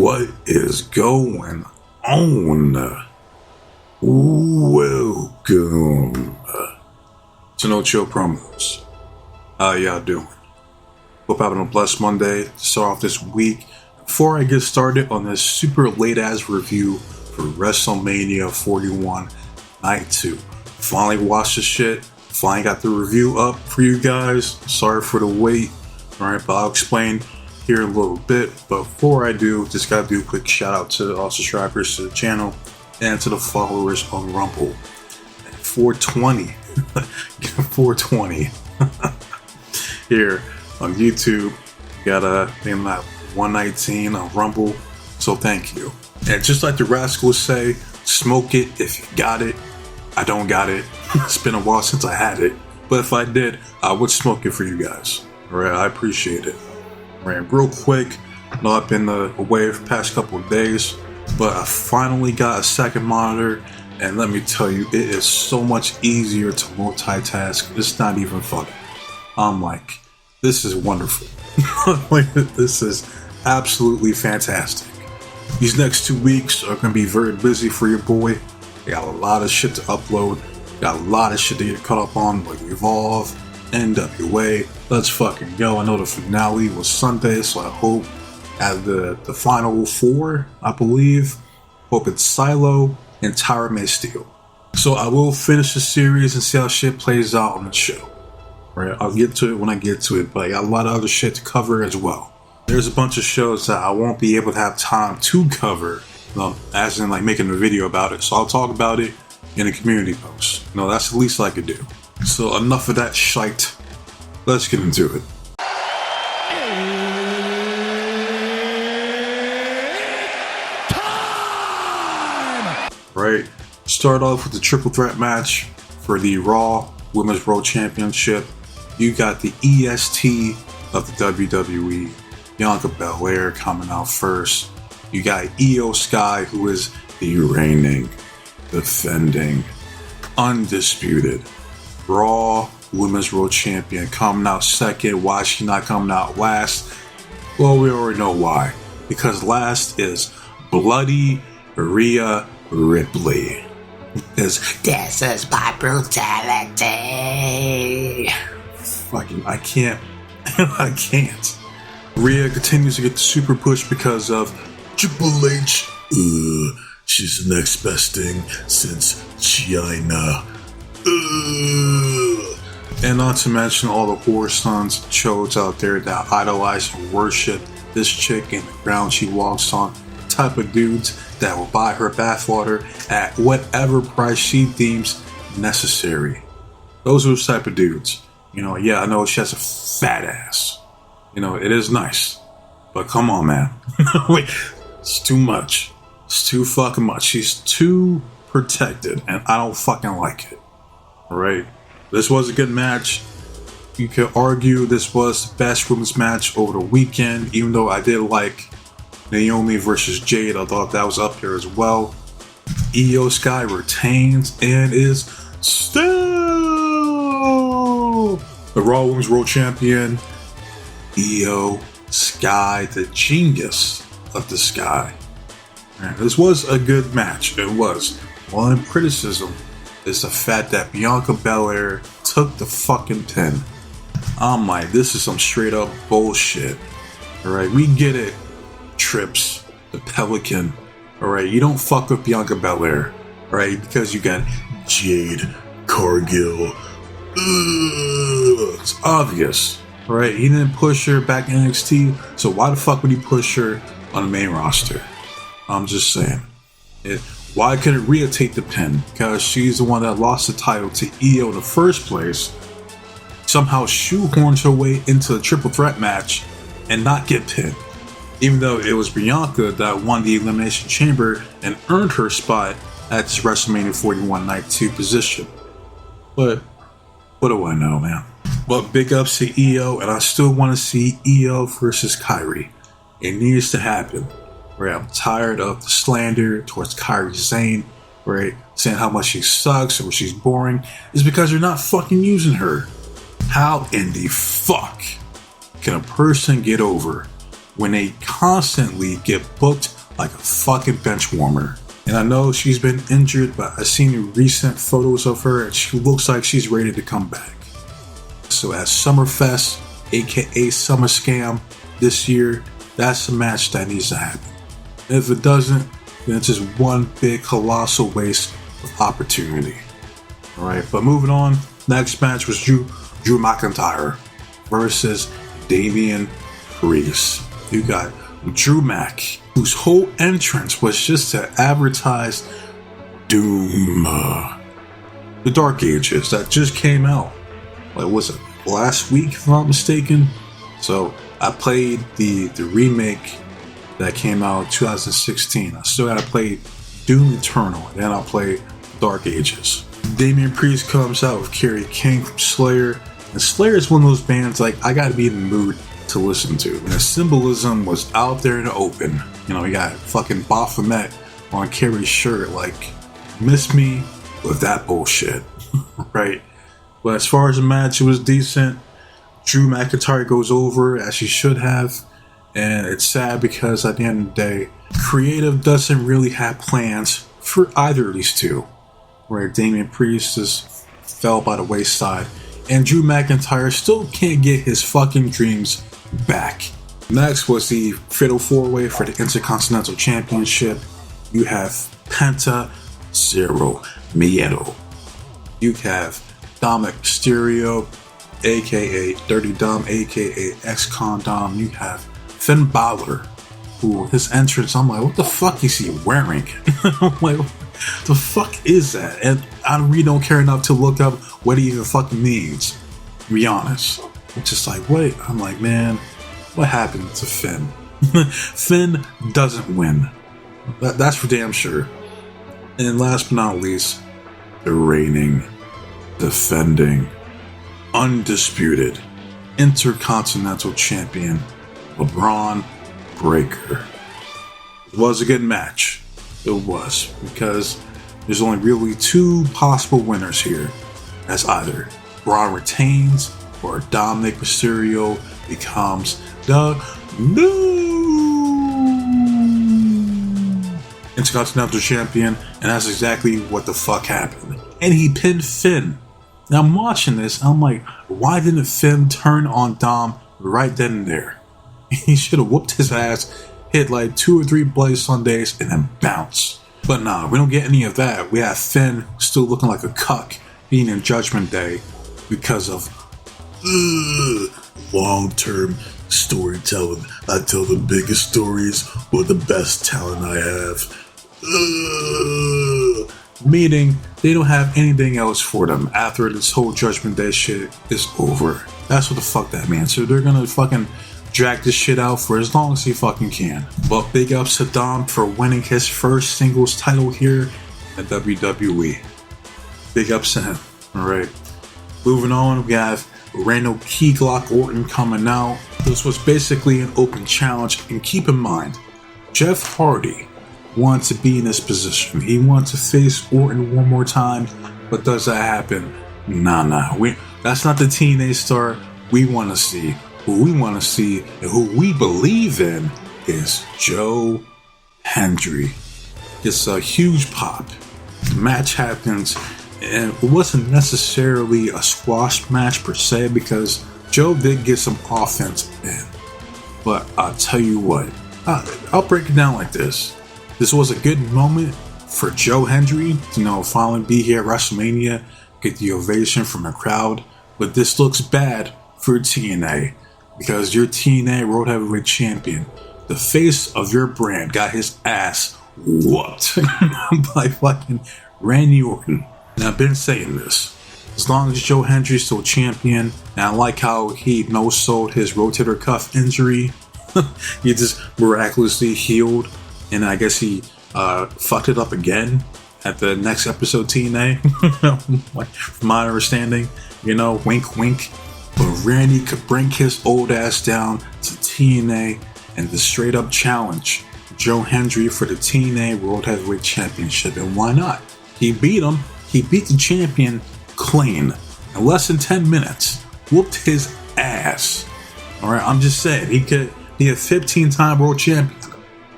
What is going on? Welcome to No Chill Promos. How y'all doing? Hope having a blessed Monday to start off this week. Before I get started on this super late ass review for Wrestlemaina 41 Night 2. Finally watched the shit. Finally got the review up for you guys. Sorry for the wait. Alright, but I'll explain here in a little bit. But before I do, just gotta do a quick shout out to all subscribers to the channel and to the followers on Rumble. 420. 420. Here on YouTube, got a name that 119 on Rumble. So thank you. And just like the Rascals say, smoke it if you got it. I don't got it. It's been a while since I had it. But if I did, I would smoke it for you guys. Alright, I appreciate it. Alright, real quick, I know I've been away for the past couple of days, but I finally got a second monitor, and let me tell you, it is so much easier to multitask. It's not even funny. I'm like, this is wonderful. Like, this is absolutely fantastic. These next 2 weeks are going to be very busy for your boy. I got a lot of shit to upload. Got a lot of shit to get caught up on, like Evolve, NWA. Let's fucking go. I know the finale was Sunday, so I hope at the final 4, I believe. Hope it's Silo and Tyra May Steele. So I will finish the series and see how shit plays out on the show. Right? I'll get to it when I get to it, but I got a lot of other shit to cover as well. There's a bunch of shows that I won't be able to have time to cover, as in like making a video about it. So I'll talk about it in a community post. That's the least I could do. So enough of that shite. Let's get into it. Time! Right. Start off with the triple threat match for the Raw Women's World Championship. You got the EST of the WWE, Bianca Belair, coming out first. You got Io Sky, who is the reigning, defending, undisputed Raw Women's World Champion, coming out second. Why is she not coming out last? Well, we already know why. Because last is Bloody Rhea Ripley. This is my brutality. Fucking, I can't. I can't. Rhea continues to get the super push because of Triple H. She's the next best thing since China. And not to mention all the whore sons and shows out there that idolize and worship this chick and the ground she walks on. The type of dudes that will buy her bathwater at whatever price she deems necessary. Those are the type of dudes. Yeah, I know she has a fat ass. It is nice. But come on, man. Wait, it's too much. It's too fucking much. She's too protected, and I don't fucking like it. Alright? This was a good match. You could argue this was the best women's match over the weekend, even though I did like Naomi versus Jade. I thought that was up here as well. Io Sky retains and is still the Raw Women's World Champion. Io Sky, the genius of the sky. Right, this was a good match. It was. One criticism is the fact that Bianca Belair took the fucking pin. I'm like, this is some straight up bullshit. Alright, we get it. Trips, the Pelican. Alright, you don't fuck with Bianca Belair. Alright, because you got Jade Cargill. It's obvious. Alright, he didn't push her back in NXT, so why the fuck would he push her on the main roster? I'm just saying. Why couldn't Rhea take the pin? Because she's the one that lost the title to Io in the first place. Somehow shoehorned her way into the triple threat match and not get pinned. Even though it was Bianca that won the Elimination Chamber and earned her spot at this WrestleMania 41 Night 2 position. But what do I know, man? But big ups to Io, and I still want to see Io versus Kairi. It needs to happen. Right, I'm tired of the slander towards Kairi Sane, right? Saying how much she sucks or she's boring. It's because you're not fucking using her. How in the fuck can a person get over when they constantly get booked like a fucking bench warmer. And I know she's been injured, but I've seen recent photos of her and she looks like she's ready to come back. So at Summerfest, aka Summer Scam, this year, that's a match that needs to happen. If it doesn't, then it's just one big colossal waste of opportunity. Alright, but moving on, next match was Drew McIntyre versus Damian Priest. You got Drew Mac, whose whole entrance was just to advertise Doom, the Dark Ages that just came out. Like, was it last week, if I'm not mistaken? So I played the remake that came out in 2016. I still gotta play Doom Eternal, and then I'll play Dark Ages. Damian Priest comes out with Kerry King from Slayer, and Slayer is one of those bands like I gotta be in the mood to listen to. And the symbolism was out there in the open. You know, you got fucking Baphomet on Kerry's shirt, like, miss me with that bullshit, right? But as far as the match, it was decent. Drew McIntyre goes over as he should have, and it's sad because at the end of the day, creative doesn't really have plans for either of these two. Right, Damian Priest just fell by the wayside, and Drew McIntyre still can't get his fucking dreams back. Next was the Fatal 4-Way for the Intercontinental Championship. You have Penta Zero Miedo. You have Dominic Mysterio, aka Dirty Dom, aka Ex-Con Dom. You have Finn Balor, who his entrance, I'm like, what the fuck is he wearing? I'm like, the fuck is that? And I really don't care enough to look up what he even fucking means, to be honest. It's just like, wait, I'm like, man, what happened to Finn? Finn doesn't win. That's for damn sure. And last but not least, the reigning, defending, undisputed Intercontinental Champion, LeBron Breakker. It was a good match. It was, because there's only really two possible winners here. That's either Braun retains or Dominic Mysterio becomes the new Intercontinental Champion, and that's exactly what the fuck happened. And he pinned Finn. Now I'm watching this, I'm like, why didn't Finn turn on Dom right then and there? He should have whooped his ass, hit like 2 or 3 Bloody Sundays, and then bounce. But nah, we don't get any of that. We have Finn still looking like a cuck, being in Judgment Day because of long-term storytelling. I tell the biggest stories with the best talent I have. Meaning, they don't have anything else for them after this whole Judgment Day shit is over. That's what the fuck that means. So they're gonna fucking drag this shit out for as long as he fucking can. But big ups to Dom for winning his first singles title here at WWE. Big ups to him. Alright. Moving on, we have Randall Key Glock Orton coming out. This was basically an open challenge, and keep in mind, Jeff Hardy wanted to be in this position. He wanted to face Orton one more time, but does that happen? Nah. That's not the TNA star we want to see. Who we want to see and who we believe in is Joe Hendry. It's a huge pop. The match happens, and it wasn't necessarily a squash match per se because Joe did get some offense in. But I'll tell you what, I'll break it down like this. This was a good moment for Joe Hendry to, finally be here at WrestleMania, get the ovation from the crowd. But this looks bad for TNA because your TNA World Heavyweight Champion, the face of your brand, got his ass whooped by fucking Randy Orton. Now, I've been saying this. As long as Joe Hendry's still champion, and I like how he no-sold his rotator cuff injury. He just miraculously healed, and I guess he fucked it up again at the next episode TNA. From my understanding, wink wink. But Randy could bring his old ass down to TNA and the straight up challenge Joe Hendry for the TNA World Heavyweight Championship. And why not? He beat him. He beat the champion clean in less than 10 minutes. Whooped his ass. Alright, I'm just saying, he a 15-time world champion.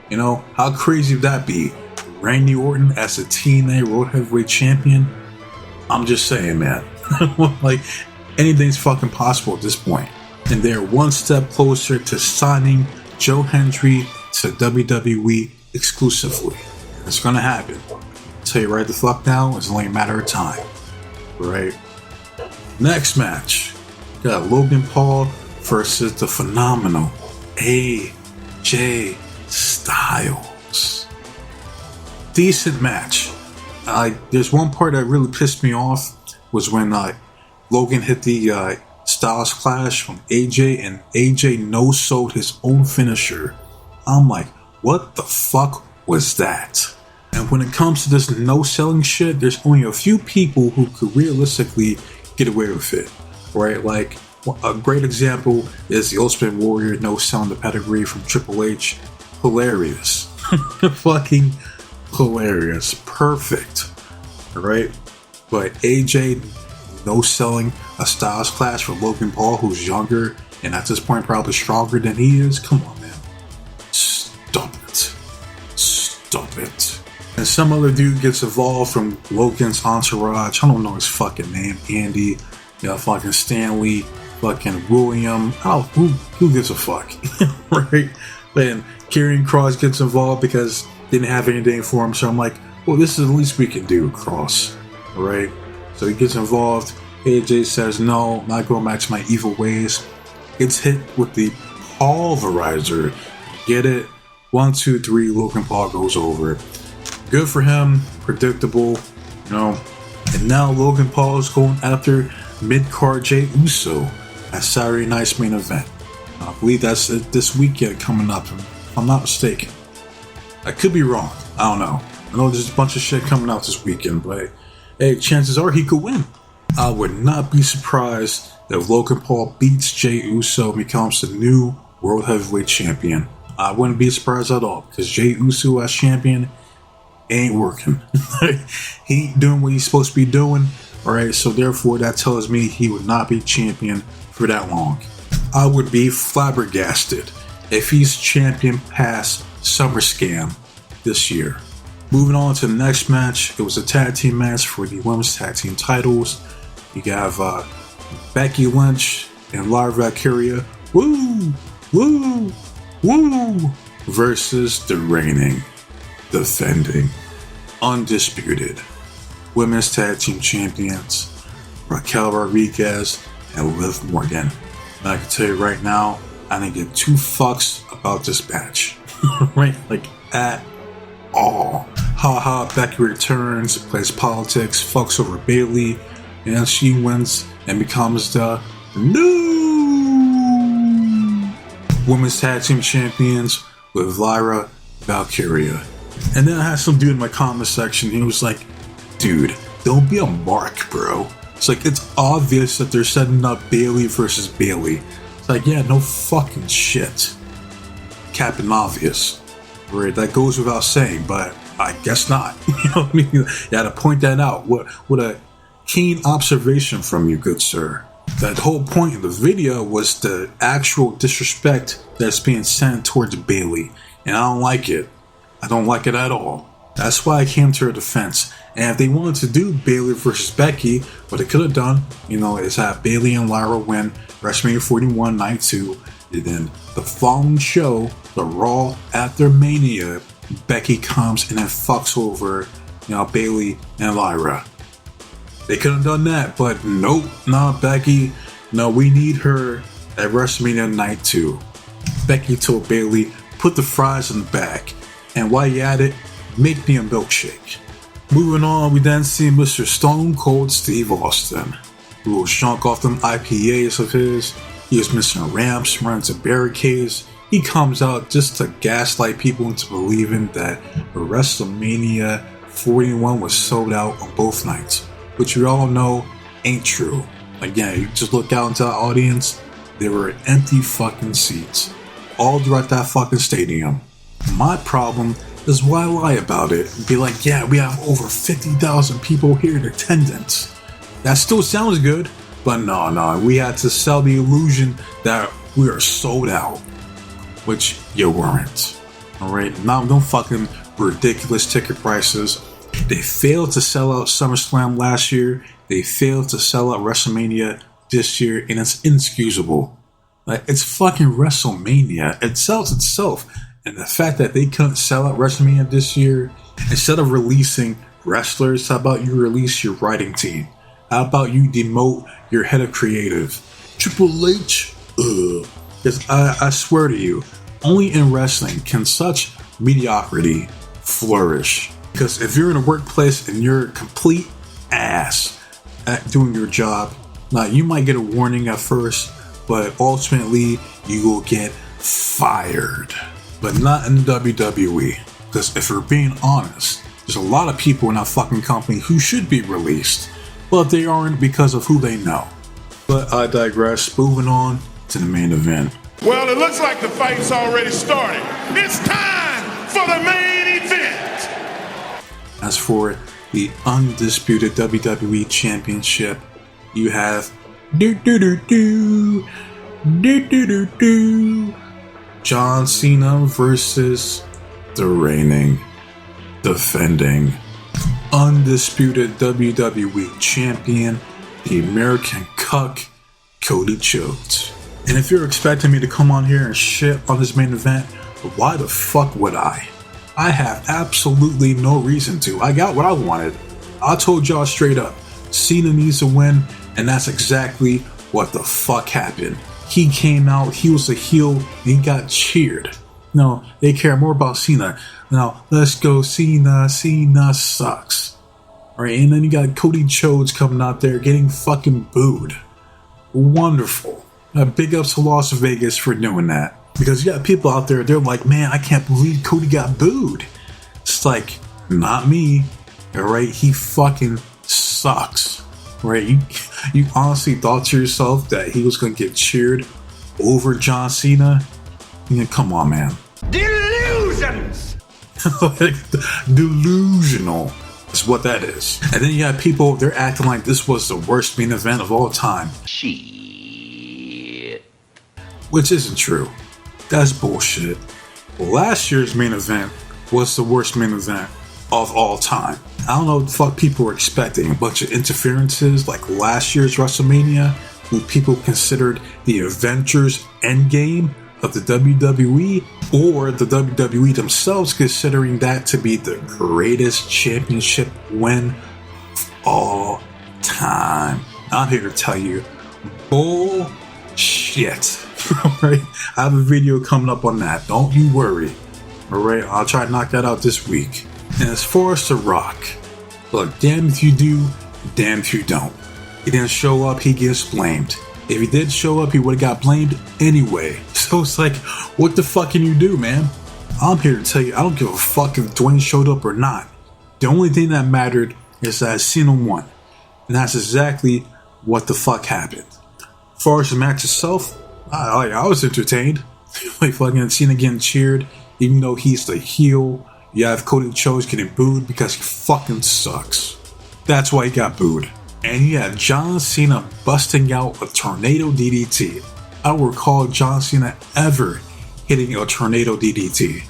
You know, how crazy would that be? Randy Orton as a TNA World Heavyweight Champion? I'm just saying, man. Like, anything's fucking possible at this point. And they're one step closer to signing Joe Hendry to WWE exclusively. It's gonna happen. I'll tell you right the fuck now, it's only a matter of time. Right? Next match. Got Logan Paul versus the phenomenal AJ Styles. Decent match. There's one part that really pissed me off was when Logan hit the Styles Clash from AJ, and AJ no-sold his own finisher. I'm like, what the fuck was that? And when it comes to this no-selling shit, there's only a few people who could realistically get away with it, right? Like, a great example is the Ultimate Warrior no-selling the pedigree from Triple H. Hilarious. Fucking hilarious. Perfect. Right? But AJ no-selling a Styles Clash for Logan Paul, who's younger and at this point probably stronger than he is. Come on, man. Stop it. Stop it. And some other dude gets involved from Logan's entourage. I don't know his fucking name. Andy. Fucking Stanley. Fucking William. Oh, who gives a fuck? Right? Then Karrion Kross gets involved because they didn't have anything for him. So I'm like, well, this is the least we can do, Kross. Right? So he gets involved. AJ says, no, not going back to my evil ways. Gets hit with the pulverizer. Get it? 1, 2, 3. Logan Paul goes over. Good for him. Predictable. And now Logan Paul is going after mid-card Jey Uso at Saturday night's main event. I believe that's this weekend coming up, if I'm not mistaken. I could be wrong. I don't know. I know there's a bunch of shit coming out this weekend, but hey, chances are he could win. I would not be surprised if Logan Paul beats Jey Uso and becomes the new World Heavyweight Champion. I wouldn't be surprised at all, because Jey Uso as champion ain't working. He ain't doing what he's supposed to be doing. Alright, so therefore that tells me he would not be champion for that long. I would be flabbergasted if he's champion past SummerSlam this year. Moving on to the next match, it was a tag team match for the women's tag team titles. You have Becky Lynch and Lyra Valkyria, woo, versus the reigning, defending, undisputed women's tag team champions Raquel Rodriguez and Liv Morgan. And I can tell you right now, I didn't give 2 fucks about this match. Right? Like, at all. Haha, Becky returns, plays politics, fucks over Bayley, and she wins and becomes the new women's tag team champions with Lyra Valkyria. And then I had some dude in my comment section, he was like, dude, don't be a mark, bro. It's like, it's obvious that they're setting up Bayley versus Bayley. It's like, yeah, no fucking shit. Captain Obvious. Right, that goes without saying, but I guess not. You know what I mean? You had to point that out. What a keen observation from you, good sir. That whole point of the video was the actual disrespect that's being sent towards Bayley. And I don't like it. I don't like it at all. That's why I came to her defense. And if they wanted to do Bayley versus Becky, what they could have done, is have Bayley and Lyra win WrestleMania 41 Night 2. And then the following show, the Raw after Mania, Becky comes and then fucks over, Bayley and Lyra. They could have done that, but nope, not Becky. No, we need her at WrestleMania Night 2. Becky told Bayley, put the fries in the bag. And while you at it, make me a milkshake. Moving on, we then see Mr. Stone Cold Steve Austin, who will shunk off them IPAs of his. He was missing ramps, runs into barricades. He comes out just to gaslight people into believing that WrestleMania 41 was sold out on both nights, which we all know ain't true. Again, you just look out into the audience, there were empty fucking seats all throughout that fucking stadium. My problem is why lie about it and be like, yeah, we have over 50,000 people here in attendance. That still sounds good, but no, we had to sell the illusion that we are sold out, which you weren't. Alright, now no fucking ridiculous ticket prices. They failed to sell out SummerSlam last year. They failed to sell out WrestleMania this year, and it's inexcusable. Like, it's fucking WrestleMania. It sells itself. And the fact that they couldn't sell out WrestleMania this year, instead of releasing wrestlers, how about you release your writing team? How about you demote your head of creative? Triple H? Because I swear to you, only in wrestling can such mediocrity flourish. Because if you're in a workplace and you're a complete ass at doing your job, now you might get a warning at first, but ultimately you will get fired. But not in the WWE. Because if we're being honest, there's a lot of people in that fucking company who should be released, but they aren't because of who they know. But I digress. Moving on to the main event. Well, it looks like the fight's already started. It's time for the main event. As for the undisputed WWE Championship, you have John Cena versus the reigning, defending, undisputed WWE Champion, the American Cuck, Cody Rhodes. And if you're expecting me to come on here and shit on this main event, why the fuck would I? I have absolutely no reason to. I got what I wanted. I told y'all straight up, Cena needs to win, and that's exactly what the fuck happened. He came out, he was a heel, and he got cheered. No, they care more about Cena. Now, let's go Cena, Cena sucks. Alright, and then you got Cody Rhodes coming out there getting fucking booed. Wonderful. Big ups to Las Vegas for doing that. Because you got people out there, they're like, man, I can't believe Cody got booed. It's like, not me. Alright, he fucking sucks. Right? You honestly thought to yourself that he was going to get cheered over John Cena? Yeah, come on, man. Delusions! Delusional is what that is. And then you have people, they're acting like this was the worst main event of all time. Shit. Which isn't true. That's bullshit. Last year's main event was the worst main event of all time. I don't know what the fuck people were expecting. A bunch of interferences like last year's WrestleMania, who people considered the Avengers Endgame of the WWE, or the WWE themselves considering that to be the greatest championship win of all time. I'm here to tell you, bullshit. Alright, I have a video coming up on that. Don't you worry. Alright, I'll try to knock that out this week. And as far as The Rock, look, damn if you do, damn if you don't. He didn't show up, he gets blamed. If he did show up, he would have got blamed anyway. So it's like, what the fuck can you do, man? I'm here to tell you, I don't give a fuck if Dwayne showed up or not. The only thing that mattered is that Cena won. And that's exactly what the fuck happened. As far as the match itself, I was entertained. Like fucking Cena getting cheered, even though he's the heel. You have Cody Rhodes getting booed because he fucking sucks. That's why he got booed. And you had John Cena busting out a tornado DDT. I don't recall John Cena ever hitting a tornado DDT.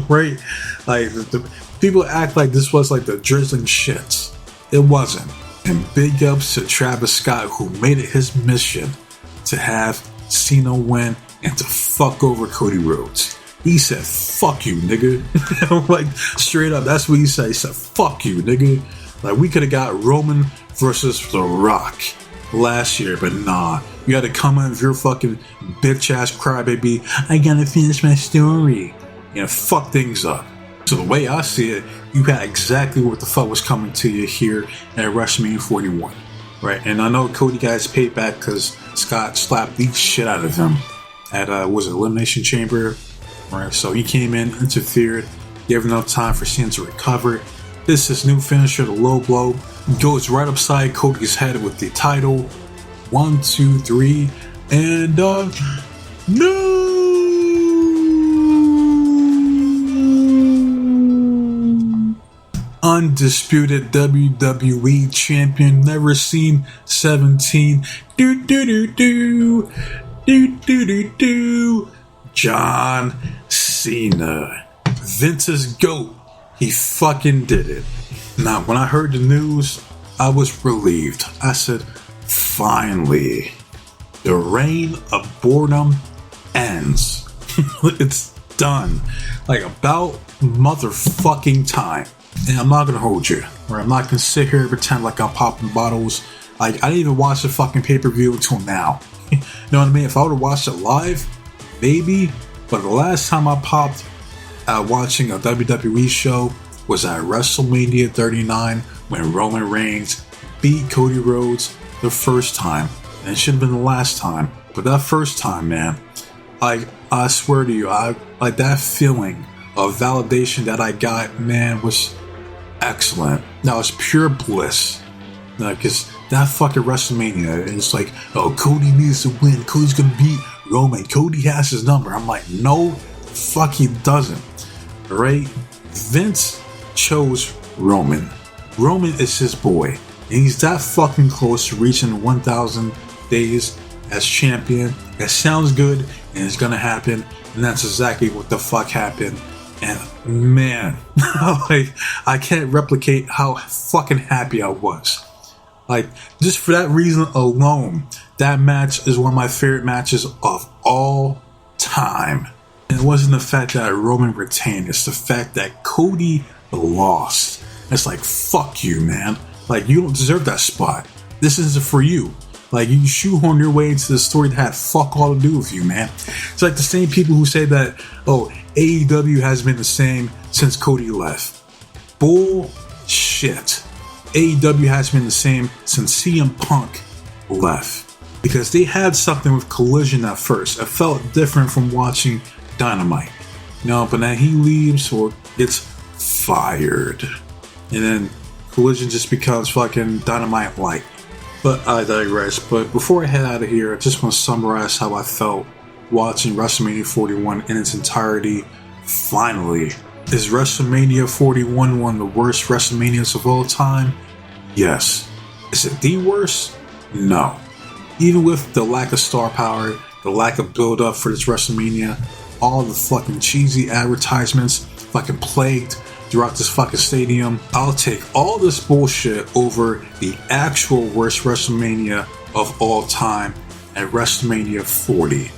Right? Like, the people act like this was like the drizzling shits. It wasn't. And big ups to Travis Scott, who made it his mission to have Cena win and to fuck over Cody Rhodes. He said, fuck you, nigga. Like, straight up, that's what he said. He said, fuck you, nigga. Like, we could have got Roman versus The Rock last year, but nah. You had to come in with your fucking bitch-ass crybaby. I gotta finish my story. You know, fuck things up. So the way I see it, you had exactly what the fuck was coming to you here at WrestleMania 41. Right? And I know Cody got his payback because Scott slapped the shit out of him at, was it Elimination Chamber? Right, so he came in, interfered, gave enough time for Cena to recover. This is new finisher, the low blow. Goes right upside Cody's head with the title. 1, 2, 3, and no! Undisputed WWE champion, never seen 17. John Cena. Vince's GOAT. He fucking did it. Now, when I heard the news, I was relieved. I said, finally, the reign of boredom ends. It's done. Like, about motherfucking time. And I'm not gonna hold you, or I'm not gonna sit here and pretend like I'm popping bottles. Like, I didn't even watch the fucking pay-per-view until now. You know what I mean? If I would have watched it live, maybe. But the last time I popped watching a WWE show was at WrestleMania 39 when Roman Reigns beat Cody Rhodes the first time. And it should have been the last time. But that first time, man, like, I swear to you, like, that feeling of validation that I got, man, was excellent. That was pure bliss. Because that fucking WrestleMania, it's like, oh, Cody needs to win. Cody's gonna beat Roman. Cody has his number. I'm like, no, fuck, he doesn't. Right? Vince chose Roman. Roman is his boy. And he's that fucking close to reaching 1,000 days as champion. That sounds good, and it's gonna happen. And that's exactly what the fuck happened. And man, like, I can't replicate how fucking happy I was. Like, just for that reason alone, that match is one of my favorite matches of all time. And it wasn't the fact that Roman retained, it's the fact that Cody lost. It's like, fuck you, man. Like, you don't deserve that spot. This isn't for you. Like, you shoehorn your way into the story that had fuck all to do with you, man. It's like the same people who say that, oh, AEW has been the same since Cody left. Bullshit. AEW has been the same since CM Punk left. Because they had something with Collision at first. It felt different from watching Dynamite. You know, but then he leaves or gets fired. And then Collision just becomes fucking Dynamite-like. But I digress. But before I head out of here, I just want to summarize how I felt watching WrestleMania 41 in its entirety. Finally. Is WrestleMania 41 one of the worst WrestleManias of all time? Yes. Is it the worst? No. Even with the lack of star power, the lack of build-up for this WrestleMania, all the fucking cheesy advertisements fucking plagued throughout this fucking stadium, I'll take all this bullshit over the actual worst WrestleMania of all time at WrestleMania 40.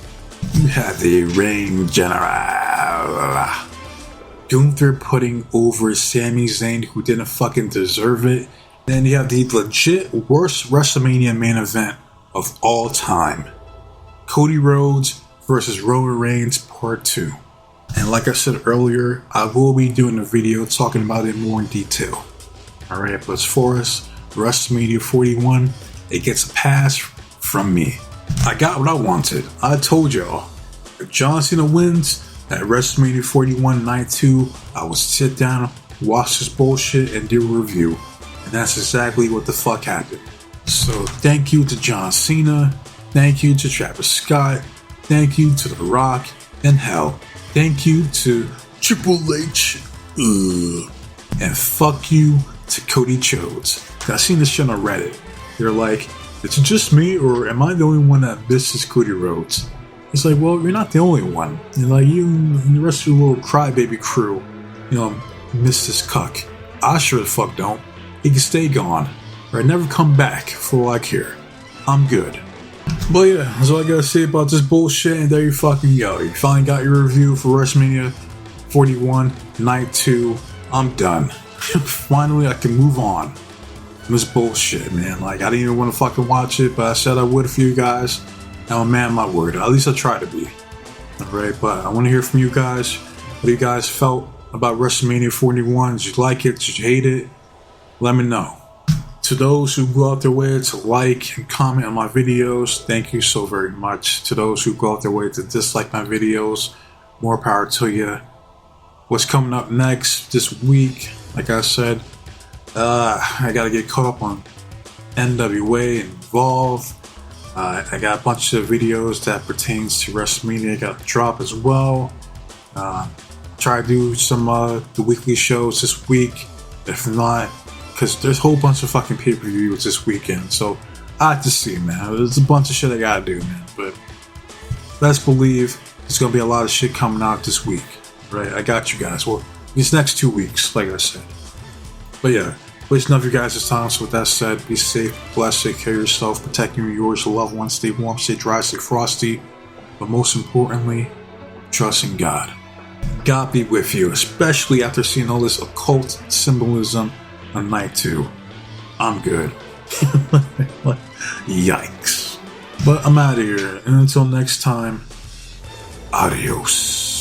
You had the Ring General Gunther putting over Sami Zayn, who didn't fucking deserve it. Then you have the legit worst WrestleMania main event of all time. Cody Rhodes versus Roman Reigns Part 2. And like I said earlier, I will be doing a video talking about it more in detail. Alright, but as far as WrestleMania 41, it gets a pass from me. I got what I wanted. I told y'all, if John Cena wins at WrestleMania 41 Night 2, I will sit down, watch this bullshit, and do a review. And that's exactly what the fuck happened. So thank you to John Cena, thank you to Travis Scott, thank you to The Rock, and hell, thank you to Triple H, and fuck you to Cody Rhodes. I seen this shit on Reddit. They're like, is it just me, or am I the only one that misses Cody Rhodes? It's like, well, you're not the only one. And like, you and the rest of your little crybaby crew, you know, miss this cuck. I sure the fuck don't. He can stay gone, or never come back for all I care. I'm good. But yeah, that's all I gotta say about this bullshit, and there you fucking go. You finally got your review for WrestleMania 41 Night 2. I'm done. Finally, I can move on from this bullshit, man. Like, I didn't even want to fucking watch it, but I said I would for you guys. I'm a man of my word. At least I try to be. Alright, but I want to hear from you guys. What you guys felt about WrestleMania 41? Did you like it? Did you hate it? Let me know. To those who go out their way to like and comment on my videos, thank you so very much. To those who go out their way to dislike my videos, more power to you. What's coming up next this week? Like I said, I gotta get caught up on NWA and Evolve. I got a bunch of videos that pertains to WrestleMania I got to drop as well. Try to do some the weekly shows this week. If not, because there's a whole bunch of fucking pay-per-views this weekend. So I have to see, man. There's a bunch of shit I gotta do, man. But let's believe there's gonna be a lot of shit coming out this week. Right, I got you guys. Well, these next 2 weeks, like I said. But yeah, wasting enough of your guys' time. So with that said, be safe, blessed, take care of yourself, protect you and yours, your loved ones, stay warm, stay dry, stay frosty. But most importantly, trust in God. God be with you, especially after seeing all this occult symbolism on night 2. I'm good. Yikes. But I'm out of here, and until next time, adios.